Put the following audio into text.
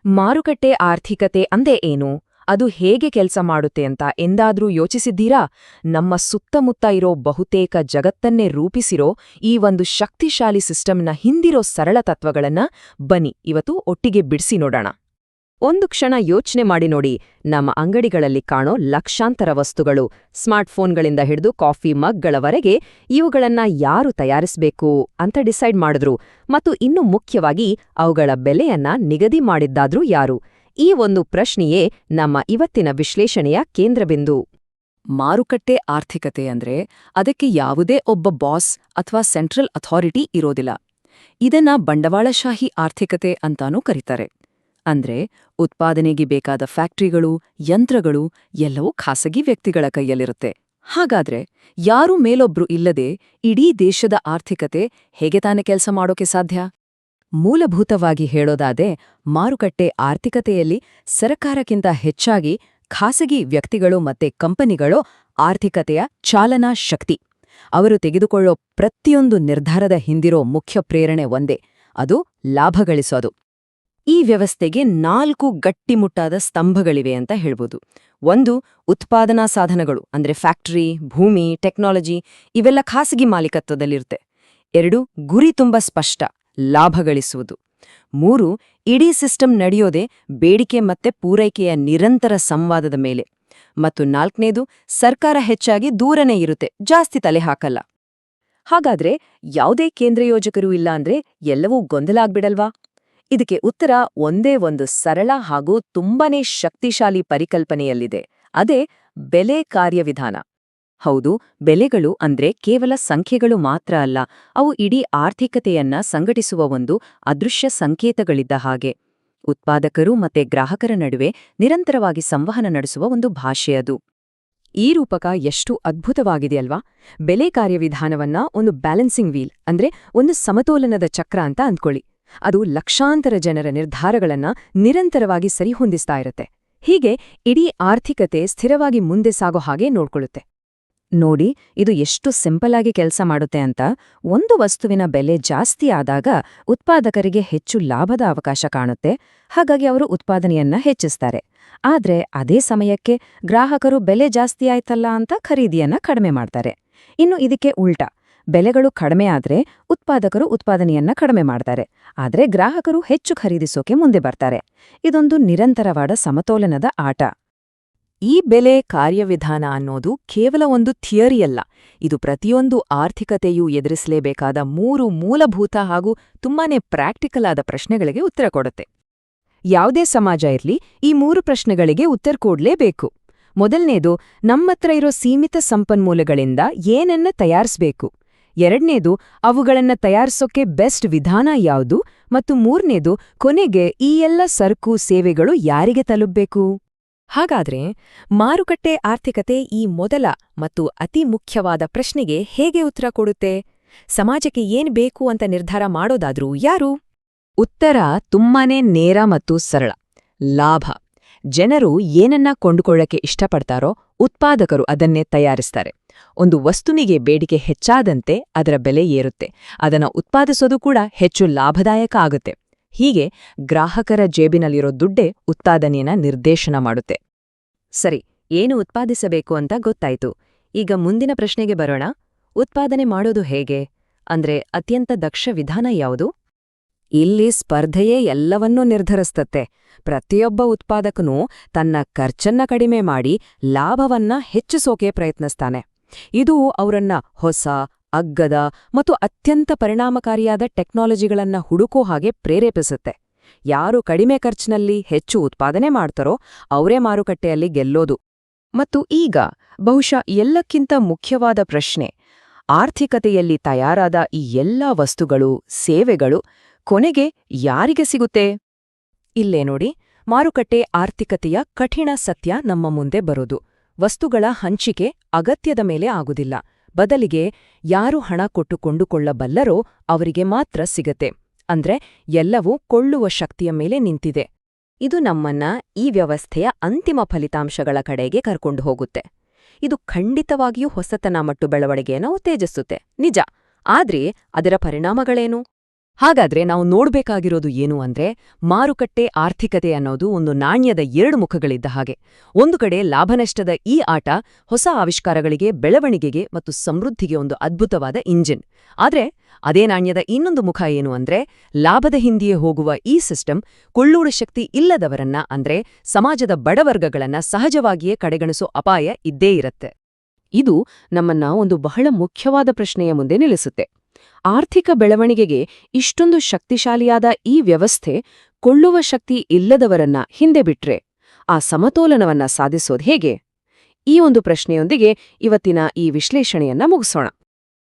ಮಾರುಕಟ್ಟೆ ಆರ್ಥಿಕತೆ ಅಂದೇ ಏನು? ಅದು ಹೇಗೆ ಕೆಲಸ ಮಾಡುತ್ತೆ ಅಂತ ಎಂದಾದ್ರೂ ಯೋಚಿಸಿದ್ದೀರಾ? ನಮ್ಮ ಸುತ್ತಮುತ್ತ ಇರೋ ಬಹುತೇಕ ಜಗತ್ತನ್ನೇ ರೂಪಿಸಿರೋ ಈ ಒಂದು ಶಕ್ತಿಶಾಲಿ ಸಿಸ್ಟಮ್ನ ಹಿಂದಿರೋ ಸರಳ ತತ್ವಗಳನ್ನ ಬನ್ನಿ ಇವತ್ತು ಒಟ್ಟಿಗೆ ಬಿಡಿಸಿ ನೋಡೋಣ. ಒಂದು ಕ್ಷಣ ಯೋಚನೆ ಮಾಡಿ ನೋಡಿ, ನಮ್ಮ ಅಂಗಡಿಗಳಲ್ಲಿ ಕಾಣೋ ಲಕ್ಷಾಂತರ ವಸ್ತುಗಳು, ಸ್ಮಾರ್ಟ್ಫೋನ್ಗಳಿಂದ ಹಿಡಿದು ಕಾಫಿ ಮಗ್ಗಳವರೆಗೆ, ಇವುಗಳನ್ನ ಯಾರು ತಯಾರಿಸಬೇಕು ಅಂತ ಡಿಸೈಡ್ ಮಾಡಿದ್ರು ಮತ್ತು ಇನ್ನು ಮುಖ್ಯವಾಗಿ ಅವುಗಳ ಬೆಲೆಯನ್ನ ನಿಗದಿ ಮಾಡಿದ್ದಾದ್ರೂ ಯಾರು? ಈ ಒಂದು ಪ್ರಶ್ನೆಯೇ ನಮ್ಮ ಇವತ್ತಿನ ವಿಶ್ಲೇಷಣೆಯ ಕೇಂದ್ರಬಿಂದು. ಮಾರುಕಟ್ಟೆ ಆರ್ಥಿಕತೆ ಅಂದ್ರೆ ಅದಕ್ಕೆ ಯಾವುದೇ ಒಬ್ಬ ಬಾಸ್ ಅಥವಾ ಸೆಂಟ್ರಲ್ ಅಥಾರಿಟಿ ಇರೋದಿಲ್ಲ. ಇದನ್ನ ಬಂಡವಾಳಶಾಹಿ ಆರ್ಥಿಕತೆ ಅಂತಾನೂ ಕರೀತಾರೆ. ಅಂದ್ರೆ ಉತ್ಪಾದನೆಗೆ ಬೇಕಾದ ಫ್ಯಾಕ್ಟರಿಗಳು, ಯಂತ್ರಗಳು ಎಲ್ಲವೂ ಖಾಸಗಿ ವ್ಯಕ್ತಿಗಳ ಕೈಯಲ್ಲಿರುತ್ತೆ. ಹಾಗಾದ್ರೆ ಯಾರೂ ಮೇಲೊಬ್ರು ಇಲ್ಲದೆ ಇಡೀ ದೇಶದ ಆರ್ಥಿಕತೆ ಹೇಗೆ ತಾನೇ ಕೆಲಸ ಮಾಡೋಕೆ ಸಾಧ್ಯ? ಮೂಲಭೂತವಾಗಿ ಹೇಳೋದಾದೆ, ಮಾರುಕಟ್ಟೆ ಆರ್ಥಿಕತೆಯಲ್ಲಿ ಸರಕಾರಕ್ಕಿಂತ ಹೆಚ್ಚಾಗಿ ಖಾಸಗಿ ವ್ಯಕ್ತಿಗಳು ಮತ್ತೆ ಕಂಪನಿಗಳು ಆರ್ಥಿಕತೆಯ ಚಾಲನಾ ಶಕ್ತಿ. ಅವರು ತೆಗೆದುಕೊಳ್ಳೋ ಪ್ರತಿಯೊಂದು ನಿರ್ಧಾರದ ಹಿಂದಿರೋ ಮುಖ್ಯ ಪ್ರೇರಣೆ ಒಂದೇ, ಅದು ಲಾಭ ಗಳಿಸೋದು. ಈ ವ್ಯವಸ್ಥೆಗೆ 4 ಗಟ್ಟಿಮುಟ್ಟಾದ ಸ್ತಂಭಗಳಿವೆ ಅಂತ ಹೇಳ್ಬೋದು. ಒಂದು, ಉತ್ಪಾದನಾ ಸಾಧನಗಳು ಅಂದ್ರೆ ಫ್ಯಾಕ್ಟರಿ, ಭೂಮಿ, ಟೆಕ್ನಾಲಜಿ ಇವೆಲ್ಲ ಖಾಸಗಿ ಮಾಲೀಕತ್ವದಲ್ಲಿರುತ್ತೆ. 2, ಗುರಿ ತುಂಬ ಸ್ಪಷ್ಟ, ಲಾಭ ಗಳಿಸುವುದು. 3, ಇಡೀ ಸಿಸ್ಟಮ್ ನಡೆಯೋದೇ ಬೇಡಿಕೆ ಮತ್ತೆ ಪೂರೈಕೆಯ ನಿರಂತರ ಸಂವಾದದ ಮೇಲೆ. ಮತ್ತು 4ನೇದು, ಸರ್ಕಾರ ಹೆಚ್ಚಾಗಿ ದೂರನೇ ಇರುತ್ತೆ, ಜಾಸ್ತಿ ತಲೆ ಹಾಕಲ್ಲ. ಹಾಗಾದ್ರೆ ಯಾವುದೇ ಕೇಂದ್ರ ಯೋಜಕರು ಇಲ್ಲ ಅಂದ್ರೆ ಎಲ್ಲವೂ ಗೊಂದಲ ಆಗ್ಬಿಡಲ್ವಾ? ಇದಕ್ಕೆ ಉತ್ತರ ಒಂದೇ ಒಂದು ಸರಳ ಹಾಗೂ ತುಂಬಾನೇ ಶಕ್ತಿಶಾಲಿ ಪರಿಕಲ್ಪನೆಯಲ್ಲಿದೆ. ಅದೇ ಬೆಲೆ ಕಾರ್ಯವಿಧಾನ. ಹೌದು, ಬೆಲೆಗಳು ಅಂದ್ರೆ ಕೇವಲ ಸಂಖ್ಯೆಗಳು ಮಾತ್ರ ಅಲ್ಲ, ಅವು ಇಡೀ ಆರ್ಥಿಕತೆಯನ್ನ ಸಂಘಟಿಸುವ ಒಂದು ಅದೃಶ್ಯ ಸಂಕೇತಗಳಿದ್ದ ಹಾಗೆ. ಉತ್ಪಾದಕರು ಮತ್ತೆ ಗ್ರಾಹಕರ ನಡುವೆ ನಿರಂತರವಾಗಿ ಸಂವಹನ ನಡೆಸುವ ಒಂದು ಭಾಷೆಯದು. ಈ ರೂಪಕ ಎಷ್ಟು ಅದ್ಭುತವಾಗಿದೆಯಲ್ವಾ? ಬೆಲೆ ಕಾರ್ಯವಿಧಾನವನ್ನ ಒಂದು ಬ್ಯಾಲೆನ್ಸಿಂಗ್ ವೀಲ್ ಅಂದ್ರೆ ಒಂದು ಸಮತೋಲನದ ಚಕ್ರ ಅಂತ ಅಂದ್ಕೊಳ್ಳಿ. ಅದು ಲಕ್ಷಾಂತರ ಜನರ ನಿರ್ಧಾರಗಳನ್ನ ನಿರಂತರವಾಗಿ ಸರಿಹೊಂದಿಸ್ತಾ ಇರುತ್ತೆ. ಹೀಗೆ ಇಡೀ ಆರ್ಥಿಕತೆ ಸ್ಥಿರವಾಗಿ ಮುಂದೆ ಸಾಗೋ ಹಾಗೆ ನೋಡ್ಕೊಳ್ಳುತ್ತೆ. ನೋಡಿ, ಇದು ಎಷ್ಟು ಸಿಂಪಲ್ ಆಗಿ ಕೆಲಸ ಮಾಡುತ್ತೆ ಅಂತ. ಒಂದು ವಸ್ತುವಿನ ಬೆಲೆ ಜಾಸ್ತಿ ಆದಾಗ ಉತ್ಪಾದಕರಿಗೆ ಹೆಚ್ಚು ಲಾಭದ ಅವಕಾಶ ಕಾಣುತ್ತೆ, ಹಾಗಾಗಿ ಅವರು ಉತ್ಪಾದನೆಯನ್ನ ಹೆಚ್ಚಿಸ್ತಾರೆ. ಆದ್ರೆ ಅದೇ ಸಮಯಕ್ಕೆ ಗ್ರಾಹಕರು ಬೆಲೆ ಜಾಸ್ತಿ ಆಯ್ತಲ್ಲ ಅಂತ ಖರೀದಿಯನ್ನ ಕಡಿಮೆ ಮಾಡ್ತಾರೆ. ಇನ್ನು ಇದಕ್ಕೆ ಉಲ್ಟಾ, ಬೆಲೆಗಳು ಕಡಿಮೆ ಆದ್ರೆ ಉತ್ಪಾದಕರು ಉತ್ಪಾದನೆಯನ್ನ ಕಡಿಮೆ ಮಾಡ್ತಾರೆ, ಆದ್ರೆ ಗ್ರಾಹಕರು ಹೆಚ್ಚು ಖರೀದಿಸೋಕೆ ಮುಂದೆ ಬರ್ತಾರೆ. ಇದೊಂದು ನಿರಂತರವಾದ ಸಮತೋಲನದ ಆಟ. ಈ ಬೆಲೆ ಕಾರ್ಯವಿಧಾನ ಅನ್ನೋದು ಕೇವಲ ಒಂದು ಥಿಯರಿಯಲ್ಲ, ಇದು ಪ್ರತಿಯೊಂದು ಆರ್ಥಿಕತೆಯೂ ಎದುರಿಸಲೇಬೇಕಾದ 3 ಮೂಲಭೂತ ಹಾಗೂ ತುಂಬಾನೇ ಪ್ರಾಕ್ಟಿಕಲ್ ಆದ ಪ್ರಶ್ನೆಗಳಿಗೆ ಉತ್ತರ ಕೊಡುತ್ತೆ. ಯಾವುದೇ ಸಮಾಜ ಇರ್ಲಿ, ಈ 3 ಪ್ರಶ್ನೆಗಳಿಗೆ ಉತ್ತರ ಕೊಡ್ಲೇಬೇಕು. ಮೊದಲನೇದು, ನಮ್ಮತ್ರ ಇರೋ ಸೀಮಿತ ಸಂಪನ್ಮೂಲಗಳಿಂದ ಏನನ್ನ ತಯಾರಿಸಬೇಕು. 2ನೇದು, ಅವುಗಳನ್ನ ತಯಾರಿಸೋಕೆ ಬೆಸ್ಟ್ ವಿಧಾನ ಯಾವುದು. ಮತ್ತು 3ನೇದು, ಕೊನೆಗೆ ಈ ಎಲ್ಲ ಸರಕು ಸೇವೆಗಳು ಯಾರಿಗೆ ತಲುಪಬೇಕು. ಹಾಗಾದ್ರೆ ಮಾರುಕಟ್ಟೆ ಆರ್ಥಿಕತೆ ಈ ಮೊದಲ ಮತ್ತು ಅತಿ ಮುಖ್ಯವಾದ ಪ್ರಶ್ನೆಗೆ ಹೇಗೆ ಉತ್ತರ ಕೊಡುತ್ತೆ? ಸಮಾಜಕ್ಕೆ ಏನ್ ಬೇಕು ಅಂತ ನಿರ್ಧಾರ ಮಾಡೋದಾದ್ರೂ ಯಾರು? ಉತ್ತರ ತುಂಬಾನೇ ನೇರ ಮತ್ತು ಸರಳ. ಲಾಭ. ಜನರು ಏನನ್ನ ಕೊಂಡುಕೊಳ್ಳಕ್ಕೆ ಇಷ್ಟಪಡ್ತಾರೋ ಉತ್ಪಾದಕರು ಅದನ್ನೇ ತಯಾರಿಸ್ತಾರೆ. ಒಂದು ವಸ್ತುವಿಗೆ ಬೇಡಿಕೆ ಹೆಚ್ಚಾದಂತೆ ಅದರ ಬೆಲೆ ಏರುತ್ತೆ, ಅದನ್ನ ಉತ್ಪಾದಿಸೋದು ಕೂಡ ಹೆಚ್ಚು ಲಾಭದಾಯಕ ಆಗುತ್ತೆ. ಹೀಗೆ ಗ್ರಾಹಕರ ಜೇಬಿನಲ್ಲಿರೋ ದುಡ್ಡೇ ಉತ್ಪಾದನೆಯನ್ನ ನಿರ್ದೇಶನ ಮಾಡುತ್ತೆ. ಸರಿ, ಏನು ಉತ್ಪಾದಿಸಬೇಕು ಅಂತ ಗೊತ್ತಾಯ್ತು. ಈಗ ಮುಂದಿನ ಪ್ರಶ್ನೆಗೆ ಬರೋಣ. ಉತ್ಪಾದನೆ ಮಾಡೋದು ಹೇಗೆ? ಅಂದ್ರೆ ಅತ್ಯಂತ ದಕ್ಷ ವಿಧಾನ ಯಾವುದು? ಇಲ್ಲಿ ಸ್ಪರ್ಧೆಯೇ ಎಲ್ಲವನ್ನೂ ನಿರ್ಧರಿಸ್ತತ್ತೆ. ಪ್ರತಿಯೊಬ್ಬ ಉತ್ಪಾದಕನೂ ತನ್ನ ಖರ್ಚನ್ನ ಕಡಿಮೆ ಮಾಡಿ ಲಾಭವನ್ನ ಹೆಚ್ಚಿಸೋಕೆ ಪ್ರಯತ್ನಿಸ್ತಾನೆ. ಇದು ಅವರನ್ನ ಹೊಸ, ಅಗ್ಗದ ಮತ್ತು ಅತ್ಯಂತ ಪರಿಣಾಮಕಾರಿಯಾದ ಟೆಕ್ನಾಲಜಿಗಳನ್ನ ಹುಡುಕೋ ಹಾಗೆ ಪ್ರೇರೇಪಿಸುತ್ತೆ. ಯಾರು ಕಡಿಮೆ ಖರ್ಚಿನಲ್ಲಿ ಹೆಚ್ಚು ಉತ್ಪಾದನೆ ಮಾಡ್ತಾರೋ ಅವರೇ ಮಾರುಕಟ್ಟೆಯಲ್ಲಿ ಗೆಲ್ಲೋದು. ಮತ್ತು ಈಗ ಬಹುಶಃ ಎಲ್ಲಕ್ಕಿಂತ ಮುಖ್ಯವಾದ ಪ್ರಶ್ನೆ, ಆರ್ಥಿಕತೆಯಲ್ಲಿ ತಯಾರಾದ ಈ ಎಲ್ಲಾ ವಸ್ತುಗಳು, ಸೇವೆಗಳು ಕೊನೆಗೆ ಯಾರಿಗೆ ಸಿಗುತ್ತೆ? ಇಲ್ಲೇ ನೋಡಿ, ಮಾರುಕಟ್ಟೆ ಆರ್ಥಿಕತೆಯ ಕಠಿಣ ಸತ್ಯ ನಮ್ಮ ಮುಂದೆ ಬರೋದು. ವಸ್ತುಗಳ ಹಂಚಿಕೆ ಅಗತ್ಯದ ಮೇಲೆ ಆಗುದಿಲ್ಲ, ಬದಲಿಗೆ ಯಾರು ಹಣ ಕೊಟ್ಟು ಕೊಂಡುಕೊಳ್ಳಬಲ್ಲರೋ ಅವರಿಗೆ ಮಾತ್ರ ಸಿಗತ್ತೆ. ಅಂದ್ರೆ ಎಲ್ಲವೂ ಕೊಳ್ಳುವ ಶಕ್ತಿಯ ಮೇಲೆ ನಿಂತಿದೆ. ಇದು ನಮ್ಮನ್ನ ಈ ವ್ಯವಸ್ಥೆಯ ಅಂತಿಮ ಫಲಿತಾಂಶಗಳ ಕಡೆಗೆ ಕರ್ಕೊಂಡು ಹೋಗುತ್ತೆ. ಇದು ಖಂಡಿತವಾಗಿಯೂ ಹೊಸತನ ಮತ್ತು ಬೆಳವಣಿಗೆಯನ್ನು ಉತ್ತೇಜಿಸುತ್ತೆ, ನಿಜ. ಆದ್ರೆ ಅದರ ಪರಿಣಾಮಗಳೇನು? ಹಾಗಾದ್ರೆ ನಾವು ನೋಡ್ಬೇಕಾಗಿರೋದು ಏನು ಅಂದ್ರೆ ಮಾರುಕಟ್ಟೆ ಆರ್ಥಿಕತೆ ಅನ್ನೋದು ಒಂದು ನಾಣ್ಯದ ಎರಡು ಮುಖಗಳಿದ್ದ ಹಾಗೆ. ಒಂದು ಕಡೆ ಲಾಭನಷ್ಟದ ಈ ಆಟ ಹೊಸ ಆವಿಷ್ಕಾರಗಳಿಗೆ, ಬೆಳವಣಿಗೆಗೆ ಮತ್ತು ಸಮೃದ್ಧಿಗೆ ಒಂದು ಅದ್ಭುತವಾದ ಇಂಜಿನ್. ಆದ್ರೆ ಅದೇ ನಾಣ್ಯದ ಇನ್ನೊಂದು ಮುಖ ಏನು ಅಂದ್ರೆ ಲಾಭದ ಹಿಂದೆಯೇ ಹೋಗುವ ಈ ಸಿಸ್ಟಮ್ ಕೊಳ್ಳುವ ಶಕ್ತಿ ಇಲ್ಲದವರನ್ನ ಅಂದ್ರೆ ಸಮಾಜದ ಬಡವರ್ಗಗಳನ್ನ ಸಹಜವಾಗಿಯೇ ಕಡೆಗಣಿಸೋ ಅಪಾಯ ಇದ್ದೇ ಇರತ್ತೆ. ಇದು ನಮ್ಮನ್ನ ಒಂದು ಬಹಳ ಮುಖ್ಯವಾದ ಪ್ರಶ್ನೆಯ ಮುಂದೆ ನಿಲ್ಲಿಸುತ್ತೆ. ಆರ್ಥಿಕ ಬೆಳವಣಿಗೆಗೆ ಇಷ್ಟೊಂದು ಶಕ್ತಿಶಾಲಿಯಾದ ಈ ವ್ಯವಸ್ಥೆ ಕೊಳ್ಳುವ ಶಕ್ತಿ ಇಲ್ಲದವರನ್ನ ಹಿಂದೆ ಬಿಟ್ರೆ ಆ ಸಮತೋಲನವನ್ನ ಸಾಧಿಸೋದು ಹೇಗೆ? ಈ ಒಂದು ಪ್ರಶ್ನೆಯೊಂದಿಗೆ ಇವತ್ತಿನ ಈ ವಿಶ್ಲೇಷಣೆಯನ್ನ ಮುಗಿಸೋಣ.